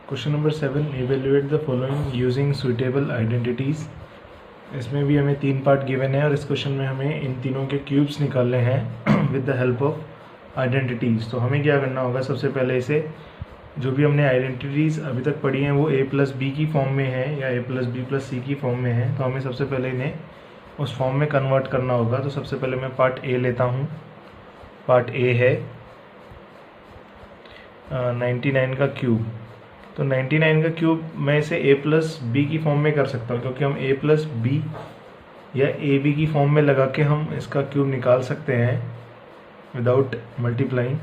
Question number 7, evaluate the following using suitable identities. इसमें भी हमें 3 पार्ट गिवन है और इस क्वेश्चन में हमें इन तीनों के क्यूब्स निकालने हैं with the help of identities. तो हमें क्या करना होगा, सबसे पहले इसे जो भी हमने आइडेंटिटीज़ अभी तक पढ़ी हैं वो a+b की फॉर्म में है या a+b+c की फॉर्म में है, तो हमें सबसे पहले इन्हें उस फॉर्म में कन्वर्ट करना होगा। तो सबसे पहले मैं पार्ट ए लेता हूँ। पार्ट ए है 99 का क्यूब। तो 99 का क्यूब मैं इसे a+b की फॉर्म में कर सकता हूँ, क्योंकि हम a+b या ab की फॉर्म में लगा के हम इसका क्यूब निकाल सकते हैं विदाउट मल्टीप्लाइंग।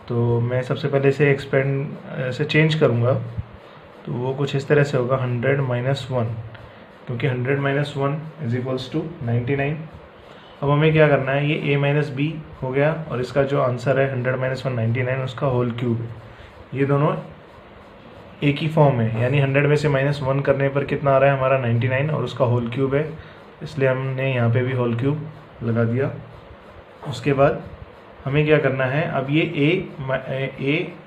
तो मैं सबसे पहले इसे एक्सपेंड से चेंज करूँगा, तो वो कुछ इस तरह से होगा 100 - 1, क्योंकि 100 - 1 = 99। अब हमें क्या करना है, ये a - b हो गया और इसका जो आंसर है 100 - 1 99, उसका होल क्यूब है। ये दोनों एक ही फॉर्म है, यानी 100 में से -1 करने पर कितना आ रहा है हमारा 99 और उसका होल क्यूब है, इसलिए हमने यहाँ पे भी होल क्यूब लगा दिया। उसके बाद हमें क्या करना है, अब ये a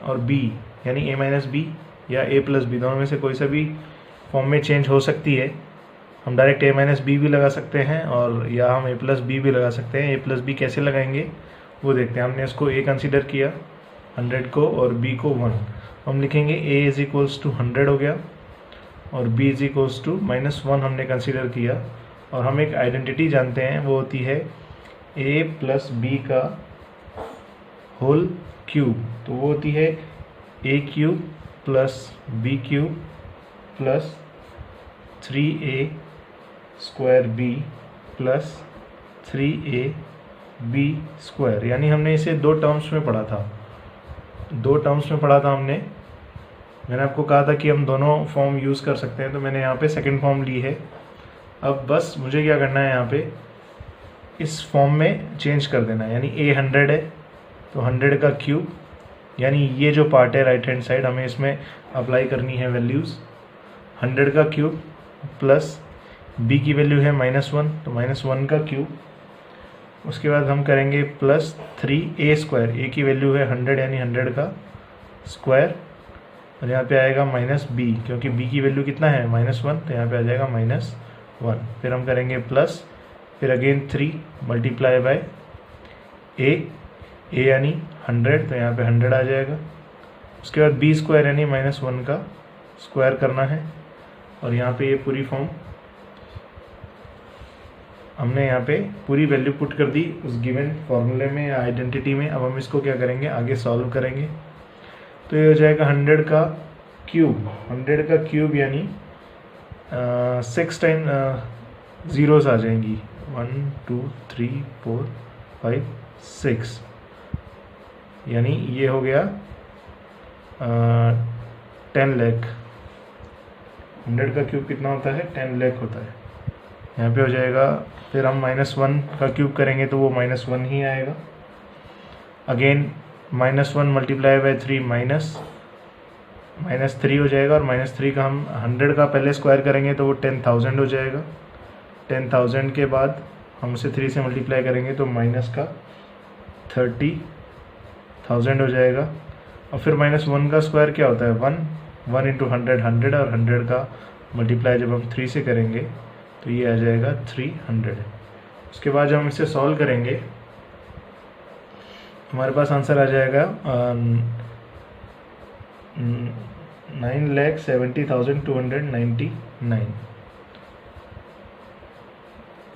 और b यानी a - b या a+b दोनों में से कोई सा भी फॉर्म में चेंज हो सकती है। हम डायरेक्ट a - b भी लगा सकते हैं और या हम a+b भी लगा सकते हैं। a+b कैसे लगाएंगे वो देखते हैं। हमने इसको a कंसीडर किया 100 को और b को 1। हम लिखेंगे a = 100 हो गया और b = -1 हमने कंसीडर किया। और हम एक आइडेंटिटी जानते हैं, वो होती है a+b का होल क्यूब। तो वो होती है a³ + b³ + 3a² + 3ab²। यानी हमने इसे दो टर्म्स में पढ़ा था हमने। मैंने आपको कहा था कि हम दोनों फॉर्म यूज़ कर सकते हैं, तो मैंने यहाँ पे सेकंड फॉर्म ली है। अब बस मुझे क्या करना है, यहाँ पे इस फॉर्म में चेंज कर देना है। यानी a 100 है तो 100 का क्यूब, यानी ये जो पार्ट है राइट हैंड साइड, हमें इसमें अप्लाई करनी है वैल्यूज़। 100 का क्यूब प्लस b की वैल्यू है -1, तो -1 का क्यूब। उसके बाद हम करेंगे प्लस 3a²। a की वैल्यू है 100 यानी 100 का स्क्वायर, और यहाँ पे आएगा -b, क्योंकि b की वैल्यू कितना है -1, तो यहाँ पे आ जाएगा -1। फिर हम करेंगे प्लस, फिर अगेन 3 मल्टीप्लाई बाय a यानी 100, तो यहाँ पे 100 आ जाएगा। उसके बाद b² यानी -1 का स्क्वायर करना है, और यहाँ पे ये पूरी फॉर्म हमने यहाँ पे पूरी वैल्यू पुट कर दी उस गिवन फॉर्मूले में या आइडेंटिटी में। अब हम इसको क्या करेंगे, आगे सॉल्व करेंगे। तो ये हो जाएगा 100 का क्यूब यानी 6 टाइम ज़ीरोज़ आ जाएंगी, 1 2 3 4 5 6, यानी ये हो गया 10 लाख। 100 का क्यूब कितना होता है, 10 लाख होता है। यहाँ पे हो जाएगा, फिर हम -1 का क्यूब करेंगे तो वो -1 ही आएगा। अगेन -1 मल्टीप्लाई बाय 3 -3 हो जाएगा, और -3 का हम 100 का पहले स्क्वायर करेंगे तो वो 10,000 हो जाएगा। 10,000 के बाद हम उसे 3 से मल्टीप्लाई करेंगे तो -30,000 हो जाएगा। और फिर -1 का स्क्वायर क्या होता है, 1 × 100 100, और 100 का मल्टीप्लाई जब हम 3 से करेंगे तो ये आ जाएगा 300। उसके बाद जब हम इसे सॉल्व करेंगे हमारे पास आंसर आ जाएगा 9,70,299।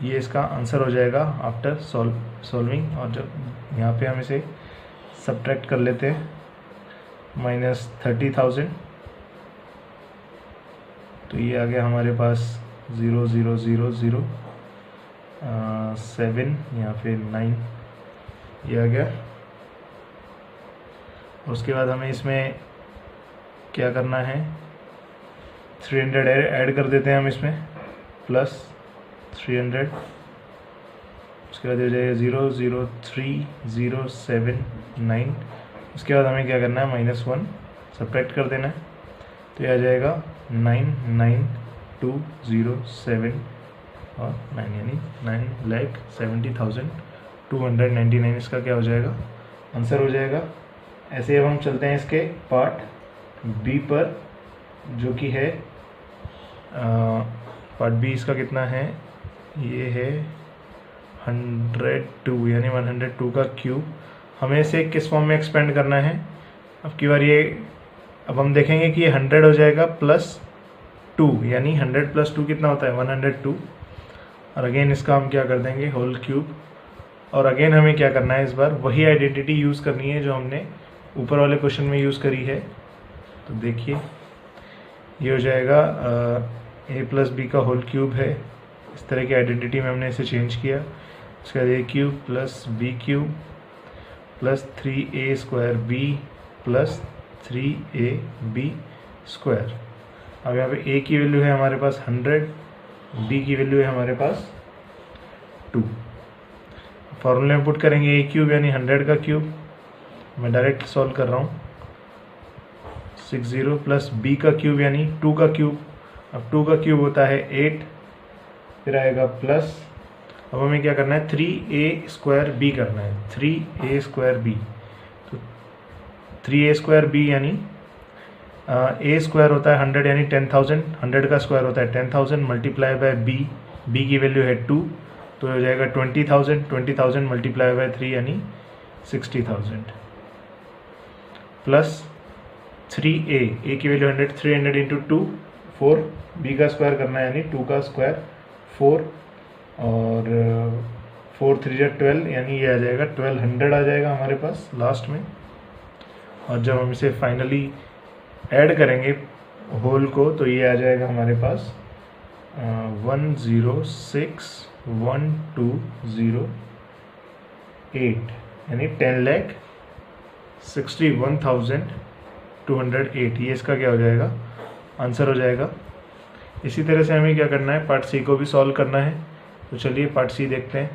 ये इसका आंसर हो जाएगा आफ्टर सॉल्विंग। और जब यहाँ पे हम इसे सब्ट्रैक्ट कर लेते हैं, -30,000, तो ये आ गया हमारे पास 0 0 0 0 7, यहाँ पे 9, ये आ गया। उसके बाद हमें इसमें क्या करना है, 300 ऐड कर देते हैं हम इसमें, प्लस 300। उसके बाद हो जाएगा 0 0 3 0 7 9। उसके बाद हमें क्या करना है, -1 सब्ट्रैक्ट कर देना है, तो ये आ जाएगा 9,92,07 और 9, यानी 9,70,299 इसका क्या हो जाएगा, आंसर हो जाएगा। ऐसे अब हम चलते हैं इसके पार्ट बी पर। जो कि है पार्ट बी इसका कितना है, ये है 102 यानी 102 का क्यूब। हमें इसे किस फॉर्म में एक्सपेंड करना है, अब की बार ये, अब हम देखेंगे कि ये 100 हो जाएगा प्लस 2 यानी 100 प्लस 2 कितना होता है 102। और अगेन इसका हम क्या कर देंगे होल क्यूब। और अगेन हमें क्या करना है, इस बार वही आइडेंटिटी यूज़ करनी है जो हमने ऊपर वाले क्वेश्चन में यूज़ करी है। तो देखिए ये हो जाएगा a प्लस बी का होल क्यूब है, इस तरह की आइडेंटिटी में हमने इसे चेंज किया। उसके बाद a cube plus B cube plus 3a square b plus 3ab square. अब यहाँ पे a की वैल्यू है हमारे पास 100, b की वैल्यू है हमारे पास 2। फॉर्मूले में पुट करेंगे a क्यूब यानी 100 का क्यूब, मैं डायरेक्ट सॉल्व कर रहा हूँ, 60 प्लस b का क्यूब यानी 2 का क्यूब। अब 2 का क्यूब होता है 8, फिर आएगा प्लस, अब हमें क्या करना है 3a स्क्वायर b करना है, 3a स्क्वायर b। तो 3a स्क्वायर b यानी a स्क्वायर होता है 100 यानी 10,000, 100 का स्क्वायर होता है 10,000 मल्टीप्लाई बाय b की वैल्यू है 2, तो हो जाएगा 20,000, 20,000 मल्टीप्लाई बाय 3 यानी 60,000 प्लस 3a की वैल्यू 100, 300 इंटू 2 4, b का स्क्वायर करना है यानी 2 का स्क्वायर 4, और 4 3 12 यानी ये आ जाएगा 1200 आ जाएगा हमारे पास लास्ट में। और जब हम इसे फाइनली ऐड करेंगे होल को तो ये आ जाएगा हमारे पास 1061208 यानी 10,61,208, ये इसका क्या हो जाएगा आंसर हो जाएगा। इसी तरह से हमें क्या करना है, पार्ट सी को भी सॉल्व करना है। तो चलिए पार्ट सी देखते हैं।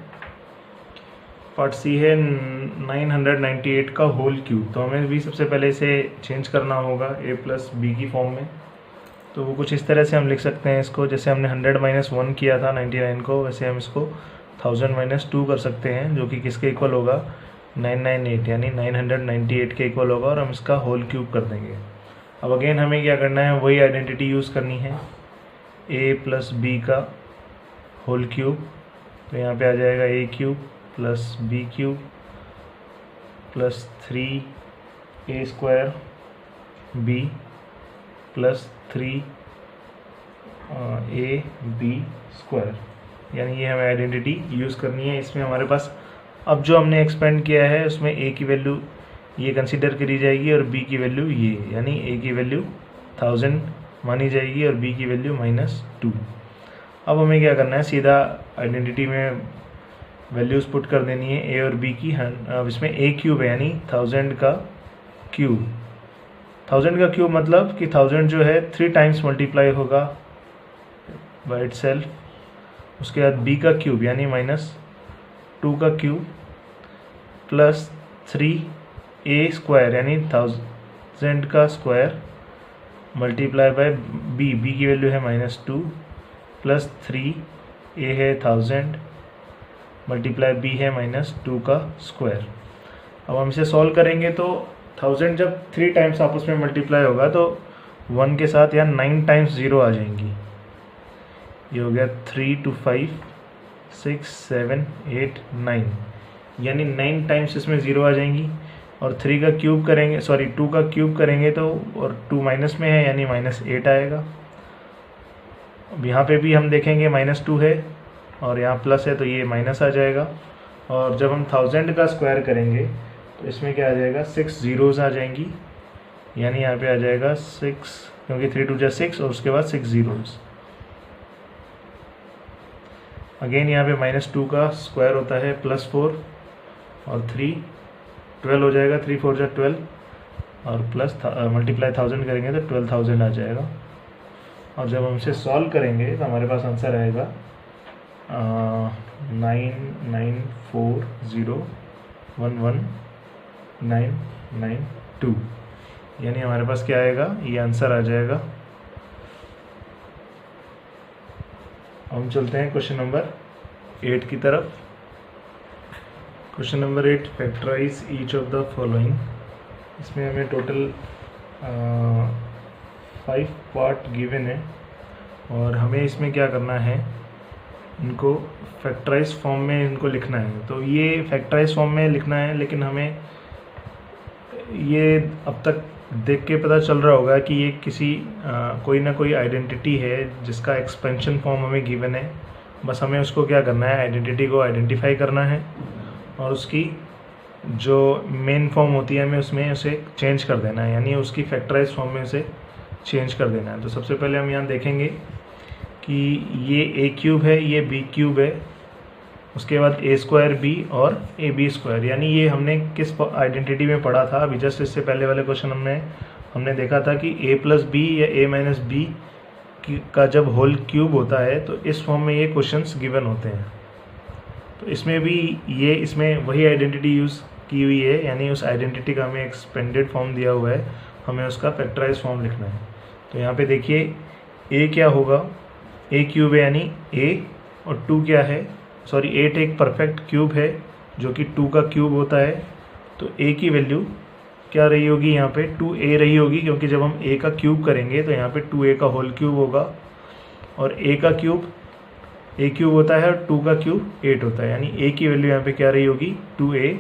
पार्ट सी है 998 का होल क्यूब। तो हमें भी सबसे पहले इसे चेंज करना होगा a प्लस बी की फॉर्म में। तो वो कुछ इस तरह से हम लिख सकते हैं इसको, जैसे हमने 100 माइनस 1 किया था 99 को, वैसे हम इसको 1000 माइनस 2 कर सकते हैं, जो कि किसके इक्वल होगा 998 यानी 998 के इक्वल होगा, और हम इसका होल क्यूब कर देंगे। अब अगेन हमें क्या करना है, वही आइडेंटिटी यूज़ करनी है, a प्लस बी का होल क्यूब। तो यहाँ पे आ जाएगा a cube plus B cube plus 3a square b plus 3ab square, यानी ये हमें आइडेंटिटी यूज़ करनी है। इसमें हमारे पास अब जो हमने एक्सपेंड किया है उसमें a की वैल्यू ये कंसीडर करी जाएगी और b की वैल्यू ये, यानी a की वैल्यू 1000 मानी जाएगी और b की वैल्यू -2। अब हमें क्या करना है, सीधा आइडेंटिटी में वैल्यूज़ पुट कर देनी है a और b की। अब इसमें a क्यूब है यानी 1000 का क्यूब, 1000 का क्यूब मतलब कि 1000 जो है 3 टाइम्स मल्टीप्लाई होगा बाय इटसेल्फ। उसके बाद b का क्यूब यानी -2 का क्यूब प्लस 3a स्क्वायर यानी 1000 का स्क्वायर मल्टीप्लाई बाय b की वैल्यू है -2 प्लस 3a है 1000 मल्टीप्लाई b है -2 का स्क्वायर। अब हम इसे सॉल्व करेंगे तो 1000 जब 3 टाइम्स आपस में मल्टीप्लाई होगा तो 1 के साथ या 9 टाइम्स 0 आ जाएंगी। ये हो गया 3 2 5 6 7 8 9, यानी 9 टाइम्स इसमें 0 आ जाएंगी। और 3 का क्यूब करेंगे, सॉरी 2 का क्यूब करेंगे तो, और 2 माइनस में है यानी -8 आएगा। अब यहाँ पे भी हम देखेंगे -2 है और यहाँ प्लस है तो ये माइनस आ जाएगा। और जब हम 1000 का स्क्वायर करेंगे तो इसमें क्या आ जाएगा, 6 ज़ीरोज़ आ जाएंगी, यानी यहाँ पे आ जाएगा 6, क्योंकि 3 2 6 और उसके बाद 6 ज़ीरोज़। अगेन यहाँ पे -2 का स्क्वायर होता है +4 और 3 12 हो जाएगा, 3 4 12 और प्लस मल्टीप्लाई 1000 करेंगे तो 12,000 आ जाएगा। और जब हम इसे सॉल्व करेंगे तो हमारे पास आंसर आएगा 994011992, यानी हमारे पास क्या आएगा, ये आंसर आ जाएगा। हम चलते हैं क्वेश्चन नंबर 8 की तरफ। Question number 8, factorise each of the following. इसमें हमें टोटल 5 पार्ट गिवन है और हमें इसमें क्या करना है, इनको फैक्टराइज फॉर्म में इनको लिखना है। तो ये फैक्टराइज फॉर्म में लिखना है, लेकिन हमें ये अब तक देख के पता चल रहा होगा कि ये किसी कोई ना कोई आइडेंटिटी है जिसका एक्सपेंशन फॉर्म हमें गिवन है। बस हमें उसको क्या करना है, आइडेंटिटी को आइडेंटिफाई करना है और उसकी जो मेन फॉर्म होती है हमें उसमें उसे चेंज कर देना है, यानी उसकी फैक्टराइज फॉर्म में उसे चेंज कर देना है। तो सबसे पहले हम यहाँ देखेंगे कि ये ए क्यूब है, ये बी क्यूब है, उसके बाद ए स्क्वायर बी और ए बी स्क्वायर, यानी ये हमने किस आइडेंटिटी में पढ़ा था अभी जस्ट इससे पहले वाले क्वेश्चन हमने देखा था कि ए प्लस बी या ए माइनस बी का जब होल क्यूब होता है तो इस फॉर्म में ये क्वेश्चंस गिवन होते हैं। तो इसमें भी ये इसमें वही आइडेंटिटी यूज़ की हुई है, यानी उस आइडेंटिटी का हमें एक्सपेंडेड फॉर्म दिया हुआ है, हमें उसका फैक्टराइज फॉर्म लिखना है। तो यहाँ पे देखिए ए क्या होगा, ए क्यूब है यानी ए, और 2 क्या है, सॉरी 8 एक परफेक्ट क्यूब है जो कि 2 का क्यूब होता है। तो ए की वैल्यू क्या रही होगी, यहाँ पे 2a रही होगी, क्योंकि जब हम a का क्यूब करेंगे तो यहाँ पे 2a का होल क्यूब होगा, और a का क्यूब a क्यूब होता है और 2 का क्यूब 8 होता है, यानी a की वैल्यू यहाँ पे क्या रही होगी 2a,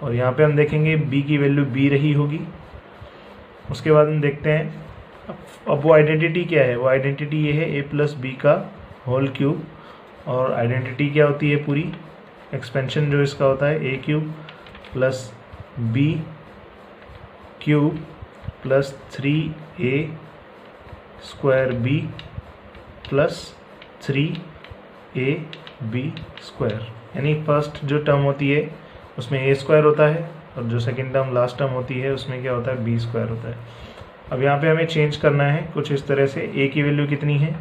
और यहाँ पे हम देखेंगे b की वैल्यू b रही होगी। उसके बाद हम देखते हैं अब वो आइडेंटिटी क्या है, वो आइडेंटिटी ये है a प्लस बी का होल क्यूब, और आइडेंटिटी क्या होती है पूरी, एक्सपेंशन जो इसका होता है a cube plus b cube plus 3a square b plus 3ab square, यानी फर्स्ट जो टर्म होती है उसमें a स्क्वायर होता है और जो सेकंड टर्म लास्ट टर्म होती है उसमें क्या होता है b स्क्वायर होता है। अब यहाँ पे हमें चेंज करना है कुछ इस तरह से, a की वैल्यू कितनी है,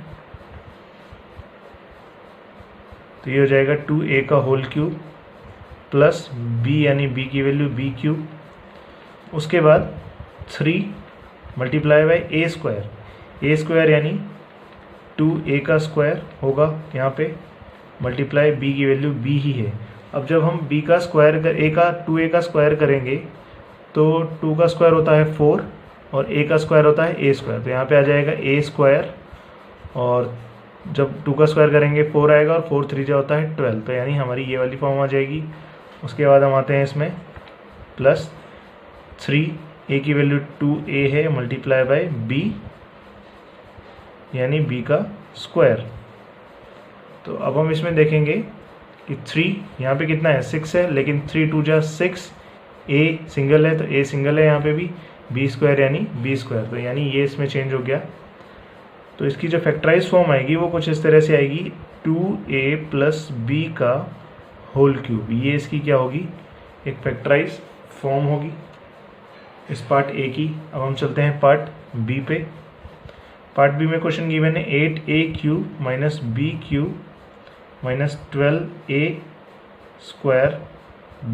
तो ये हो जाएगा 2a का होल क्यूब प्लस b यानी b की वैल्यू b क्यूब, उसके बाद 3 मल्टीप्लाई बाई ए स्क्वायर यानी 2a का स्क्वायर होगा यहाँ पे, मल्टीप्लाई b की वैल्यू b ही है। अब जब हम b का स्क्वायर कर 2a का स्क्वायर करेंगे तो 2 का स्क्वायर होता है 4 और a का स्क्वायर होता है a स्क्वायर, तो यहाँ पे आ जाएगा a स्क्वायर, और जब 2 का स्क्वायर करेंगे 4 आएगा और 4 3 जो होता है 12, तो यानी हमारी ये वाली फॉर्म आ जाएगी। उसके बाद हम आते हैं इसमें प्लस 3a की वैल्यू 2a है मल्टीप्लाई बाय b यानी b का स्क्वायर। तो अब हम इसमें देखेंगे कि 3 यहाँ पे कितना है 6 है, लेकिन 3 2 जा 6, a सिंगल है तो a सिंगल है यहाँ पे भी, b स्क्वायर यानी b स्क्वायर, तो यानी ये इसमें चेंज हो गया। तो इसकी जो फैक्टराइज फॉर्म आएगी वो कुछ इस तरह से आएगी 2a प्लस b का होल क्यूब, ये इसकी क्या होगी, एक फैक्टराइज फॉर्म होगी इस पार्ट ए की। अब हम चलते हैं पार्ट बी पे। पार्ट बी में क्वेश्चन गिवन है 8a cube minus b cube minus 12a square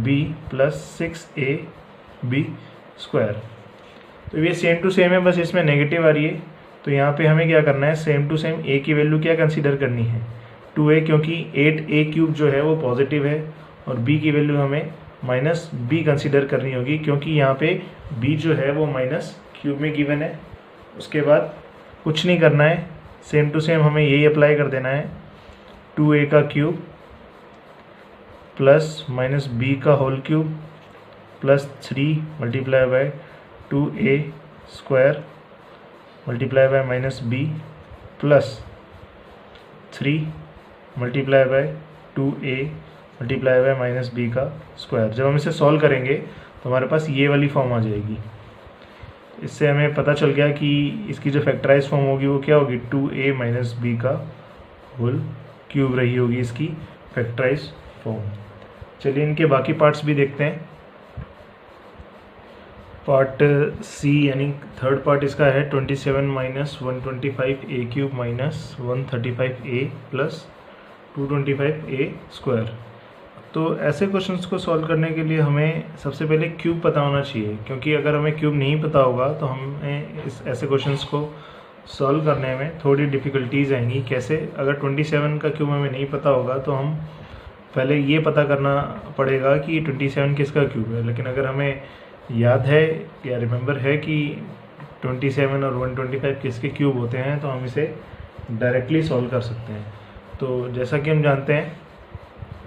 b plus 6ab square. तो ये सेम टू सेम है, बस इसमें नेगेटिव आ रही है। तो यहाँ पे हमें क्या करना है, सेम टू सेम a की वैल्यू क्या कंसीडर करनी है 2a, क्योंकि 8a क्यूब जो है वो पॉजिटिव है, और b की वैल्यू हमें माइनस b कंसीडर करनी होगी, क्योंकि यहाँ पे b जो है वो माइनस क्यूब में गिवन है। उसके बाद कुछ नहीं करना है, सेम टू सेम हमें यही अप्लाई कर देना है, 2a का क्यूब प्लस माइनस b का whole cube plus 3 multiply by 2a square multiply by minus b plus 3 multiply by 2a multiply by minus b का स्क्वायर। जब हम इसे सॉल्व करेंगे तो हमारे पास ये वाली फॉर्म आ जाएगी। इससे हमें पता चल गया कि इसकी जो फैक्टराइज फॉर्म होगी वो क्या होगी, 2a माइनस b का होल क्यूब रही होगी इसकी फैक्टराइज फॉर्म। चलिए इनके बाकी पार्ट्स भी देखते हैं। पार्ट सी यानी थर्ड पार्ट इसका है 27 minus 125a cube minus 135a plus 225a square. तो ऐसे क्वेश्चंस को सॉल्व करने के लिए हमें सबसे पहले क्यूब पता होना चाहिए, क्योंकि अगर हमें क्यूब नहीं पता होगा तो हमें ऐसे क्वेश्चंस को सॉल्व करने में थोड़ी डिफ़िकल्टीज आएंगी। कैसे, अगर 27 का क्यूब हमें नहीं पता होगा तो हम पहले ये पता करना पड़ेगा कि 27 किसका क्यूब है। लेकिन अगर हमें याद है या रिमेंबर है कि 27 और 125 किसके क्यूब होते हैं, तो हम इसे डायरेक्टली सॉल्व कर सकते हैं। तो जैसा कि हम जानते हैं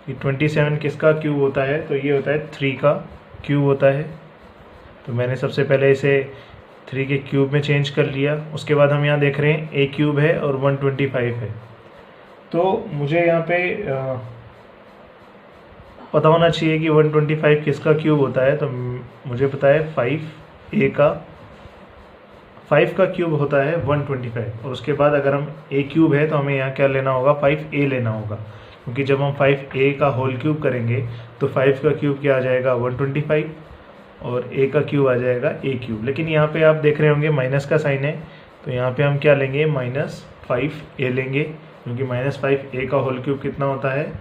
कि 27 किसका क्यूब होता है, तो ये होता है 3 का क्यूब होता है। तो मैंने सबसे पहले इसे 3 के क्यूब में चेंज कर लिया। उसके बाद हम यहाँ देख रहे हैं ए क्यूब है और 125 है। तो मुझे यहाँ पे पता होना चाहिए कि 125 किसका क्यूब होता है। तो मुझे पता है 5 का क्यूब होता है 125, और उसके बाद अगर हम ए क्यूब है तो हमें यहाँ क्या लेना होगा, 5a लेना होगा, क्योंकि जब हम 5a का होल क्यूब करेंगे तो 5 का क्यूब क्या आ जाएगा 125 और a का क्यूब आ जाएगा a क्यूब। लेकिन यहाँ पे आप देख रहे होंगे माइनस का साइन है, तो यहाँ पे हम क्या लेंगे, -5a लेंगे, क्योंकि -5a का होल क्यूब कितना होता है,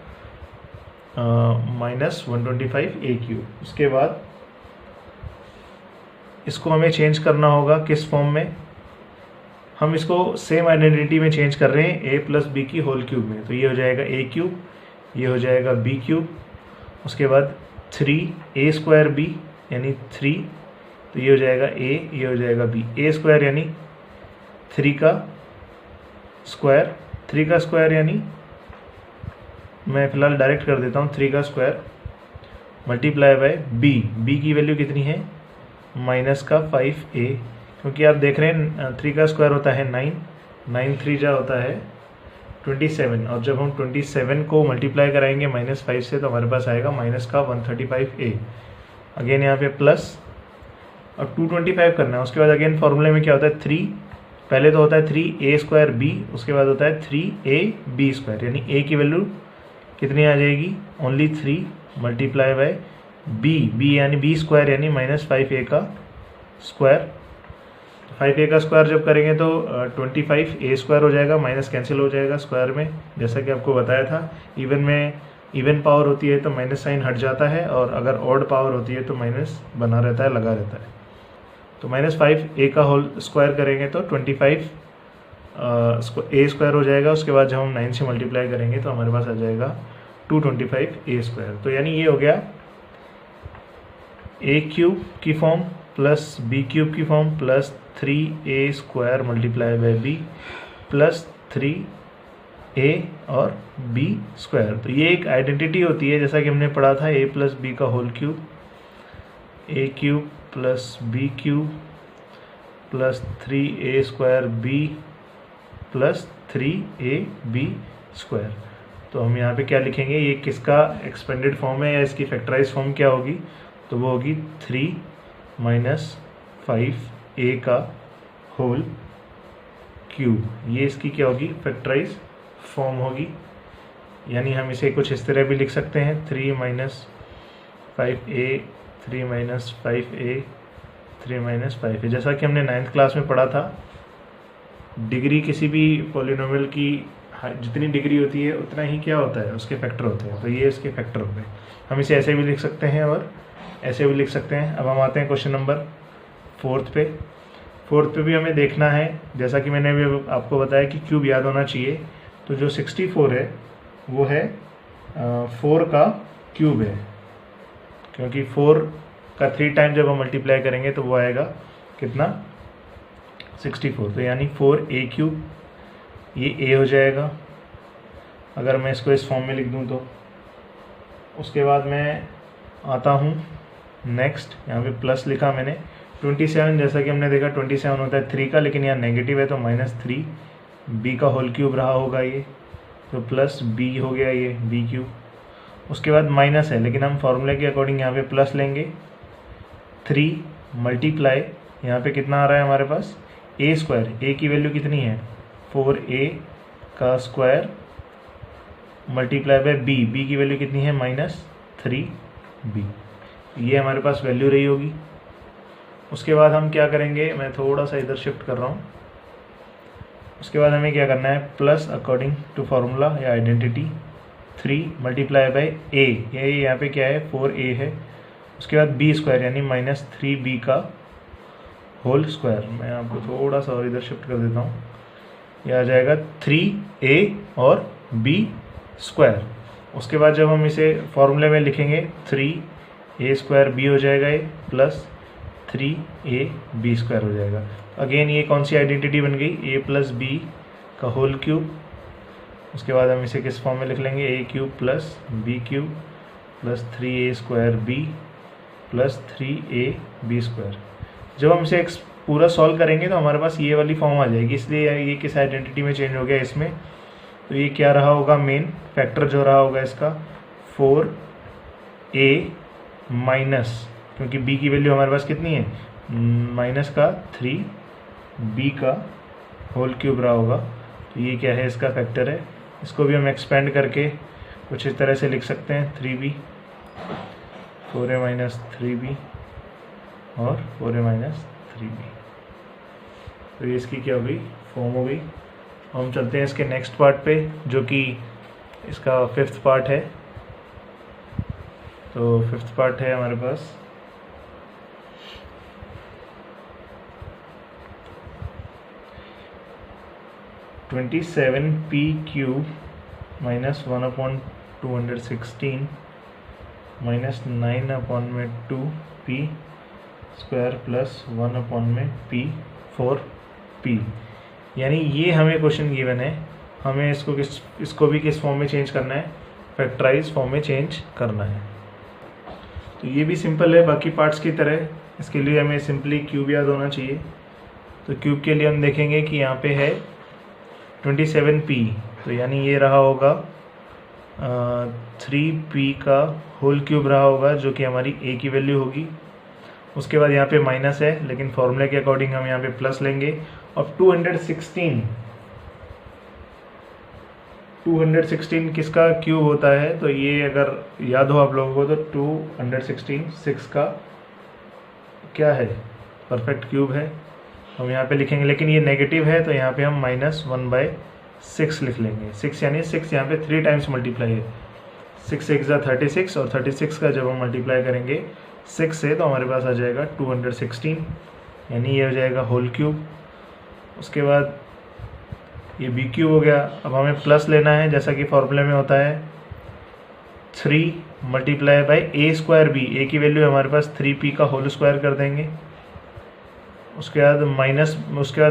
-125a क्यूब। उसके बाद इसको हमें चेंज करना होगा किस फॉर्म में, हम इसको सेम आइडेंटिटी में चेंज कर रहे हैं, a प्लस बी की होल क्यूब में। तो ये हो जाएगा a क्यूब, ये हो जाएगा b क्यूब, उसके बाद 3a स्क्वायर b यानी 3, तो ये हो जाएगा a, ये हो जाएगा b। a स्क्वायर यानी 3 का स्क्वायर, 3 का स्क्वायर यानी मैं फ़िलहाल डायरेक्ट कर देता हूँ, 3 का स्क्वायर मल्टीप्लाई बाय b की वैल्यू कितनी है, माइनस का 5a, क्योंकि आप देख रहे हैं 3 का स्क्वायर होता है 9, 9 3 जा होता है 27, और जब हम 27 को मल्टीप्लाई कराएंगे -5 से तो हमारे पास आएगा माइनस का 135a। अगेन यहाँ पे प्लस, अब 225 करना है। उसके बाद अगेन फॉर्मूले में क्या होता है, 3 पहले तो होता है 3a स्क्वायर b, उसके बाद होता है 3ab स्क्वायर, यानी a की वैल्यू कितनी आ जाएगी, ओनली 3 मल्टीप्लाई बाय b यानी b स्क्वायर यानी -5a का स्क्वायर। 5a का स्क्वायर जब करेंगे तो 25a स्क्वायर हो जाएगा, माइनस कैंसिल हो जाएगा स्क्वायर में, जैसा कि आपको बताया था। इवन में इवन पावर होती है तो माइनस साइन हट जाता है, और अगर ऑड पावर होती है तो माइनस बना रहता है, लगा रहता है। तो -5a का होल स्क्वायर करेंगे तो 25 a स्क्वायर हो जाएगा। उसके बाद जब हम 9 से मल्टीप्लाई करेंगे तो हमारे पास आ जाएगा 225a स्क्वायर। तो यानी ये हो गया a क्यूब की फॉर्म प्लस b क्यूब की form plus 3a square multiply bye b plus 3a और b स्क्वायर। तो ये एक आइडेंटिटी होती है, जैसा कि हमने पढ़ा था a प्लस b का whole cube, a cube plus b cube plus 3a square b plus 3ab square. तो हम यहाँ पे क्या लिखेंगे, ये किसका एक्सपेंडेड फॉर्म है या इसकी फैक्टराइज फॉर्म क्या होगी, तो वो होगी 3 माइनस 5a का होल क्यूब। ये इसकी क्या होगी, फैक्टराइज फॉर्म होगी। यानी हम इसे कुछ इस तरह भी लिख सकते हैं, 3 minus 5a 3 minus 5a 3 minus 5a। जैसा कि हमने 9th क्लास में पढ़ा था, डिग्री किसी भी पॉलिनोमियल की जितनी डिग्री होती है उतना ही क्या होता है, उसके फैक्टर होते हैं। तो ये इसके फैक्टर होते हैं। हम इसे ऐसे भी लिख सकते हैं और ऐसे भी लिख सकते हैं। अब हम आते हैं क्वेश्चन नंबर 4 पे। 4 पे भी हमें देखना है, जैसा कि मैंने अभी आपको बताया कि क्यूब याद होना चाहिए। तो जो 64 है वो है 4 का क्यूब है, क्योंकि 4 का 3 टाइम जब हम मल्टीप्लाई करेंगे तो वो आएगा कितना, 64। तो यानी 4a क्यूब, ये a हो जाएगा अगर मैं इसको इस फॉर्म में लिख दूं तो। उसके बाद मैं आता हूं नेक्स्ट, यहाँ पे प्लस लिखा मैंने 27। जैसा कि हमने देखा 27 होता है 3 का, लेकिन यहाँ नेगेटिव है तो -3 b का होल क्यूब रहा होगा ये, तो प्लस b हो गया ये b क्यूब। उसके बाद माइनस है, लेकिन हम फॉर्मूले के अकॉर्डिंग यहाँ पे प्लस लेंगे। 3 मल्टीप्लाई यहाँ पे कितना आ रहा है हमारे पास, a स्क्वायर, a की वैल्यू कितनी है 4a का स्क्वायर मल्टीप्लाई बाय b की वैल्यू कितनी है -3b। ये हमारे पास वैल्यू रही होगी। उसके बाद हम क्या करेंगे, मैं थोड़ा सा इधर शिफ्ट कर रहा हूँ। उसके बाद हमें क्या करना है, प्लस अकॉर्डिंग टू फार्मूला या आइडेंटिटी 3 मल्टीप्लाई बाय a, ये यहाँ पे क्या है 4a है। उसके बाद b स्क्वायर यानी -3b का होल स्क्वायर। मैं आपको थोड़ा सा और इधर शिफ्ट कर देता हूँ, यह आ जाएगा 3a और b स्क्वायर। उसके बाद जब हम इसे फॉर्मूले में लिखेंगे 3a स्क्वायर b हो जाएगा ये, प्लस 3ab स्क्वायर हो जाएगा। अगेन ये कौन सी आइडेंटिटी बन गई, ए प्लस बी का होल क्यूब। उसके बाद हम इसे किस फॉर्म में लिख लेंगे, A cube plus B cube plus 3a square B plus 3ab square. जब हम इसे पूरा सॉल्व करेंगे तो हमारे पास ये वाली फॉर्म आ जाएगी, इसलिए ये किस आइडेंटिटी में चेंज हो गया इसमें, तो ये क्या रहा होगा, मेन फैक्टर जो रहा होगा इसका 4a माइनस, क्योंकि b की वैल्यू हमारे पास कितनी है, माइनस का 3b का होल क्यूब रहा होगा। तो ये क्या है, इसका फैक्टर है। इसको भी हम एक्सपेंड करके कुछ इस तरह से लिख सकते हैं, 3b 4a माइनस 3b और 4a माइनस 3b। तो ये इसकी क्या हो गई, फॉर्म हो गई। हम चलते हैं इसके नेक्स्ट पार्ट पे, जो कि इसका 5th पार्ट है। तो 5th पार्ट है हमारे पास 27p cube minus 1/216 minus 9/2p square plus 1/p4p। यानी ये हमें क्वेश्चन गिवन है, हमें इसको भी किस फॉर्म में चेंज करना है, फैक्टराइज फॉर्म में चेंज करना है। तो ये भी सिंपल है बाकी पार्ट्स की तरह। इसके लिए हमें सिंपली क्यूब याद होना चाहिए। तो क्यूब के लिए हम देखेंगे कि यहाँ पे है 27p, तो यानी ये रहा होगा 3p का होल क्यूब रहा होगा, जो कि हमारी a की वैल्यू होगी। उसके बाद यहाँ पे माइनस है, लेकिन फॉर्मूले के अकॉर्डिंग हम यहाँ पे प्लस लेंगे। अब 216 किसका क्यूब होता है, तो ये अगर याद हो आप लोगों को तो 216 6 का क्या है, परफेक्ट क्यूब है। हम यहाँ पे लिखेंगे, लेकिन ये नेगेटिव है तो यहाँ पे हम -1/6 लिख लेंगे। 6 यानी 6 यहाँ पे 3 टाइम्स मल्टीप्लाई है, 6 6 × 36 और 36 का जब हम मल्टीप्लाई करेंगे 6 से तो हमारे पास आ जाएगा 216, यानी ये हो जाएगा होल क्यूब। उसके बाद ये बी क्यूब हो गया। अब हमें प्लस लेना है, जैसा कि फॉर्मूले में होता है 3 × a स्क्वायर बी, a की वैल्यू हमारे पास 3p का होल स्क्वायर कर देंगे। उसके बाद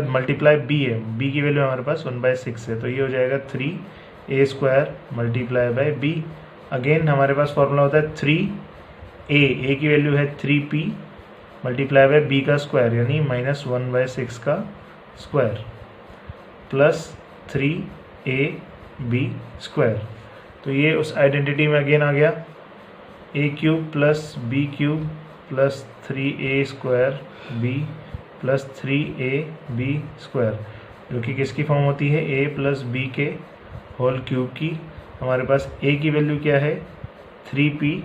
मल्टीप्लाई b है, b की वैल्यू हमारे पास 1/6 है, तो ये हो जाएगा 3a स्क्वायर × b। अगेन हमारे पास फॉर्मूला होता है 3a की वैल्यू है 3p × b का स्क्वायर, यानी -1/6 का स्क्वायर प्लस 3ab स्क्वायर। तो ये उस आइडेंटिटी में अगेन आ गया, a cube plus b cube plus 3a square b plus 3ab square, जो कि किसकी फॉर्म होती है, a प्लस b के होल क्यूब की। हमारे पास a की वैल्यू क्या है 3p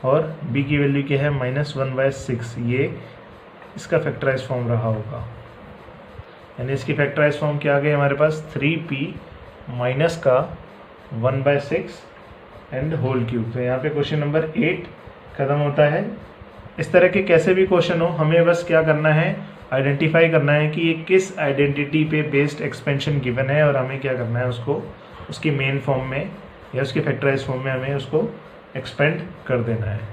और b की वैल्यू क्या है -1/6। ये इसका फैक्टराइज फॉर्म रहा होगा, यानी इसकी फैक्टराइज फॉर्म क्या आ गई हमारे पास 3p माइनस का 1/6 एंड होल क्यूब। तो यहाँ पे क्वेश्चन नंबर 8 खत्म होता है। इस तरह के कैसे भी क्वेश्चन हो, हमें बस क्या करना है, आइडेंटिफाई करना है कि ये किस आइडेंटिटी पे बेस्ड एक्सपेंशन गिवन है, और हमें क्या करना है, उसको उसकी मेन फॉर्म में या उसके फैक्टराइज फॉर्म में हमें उसको एक्सपेंड कर देना है।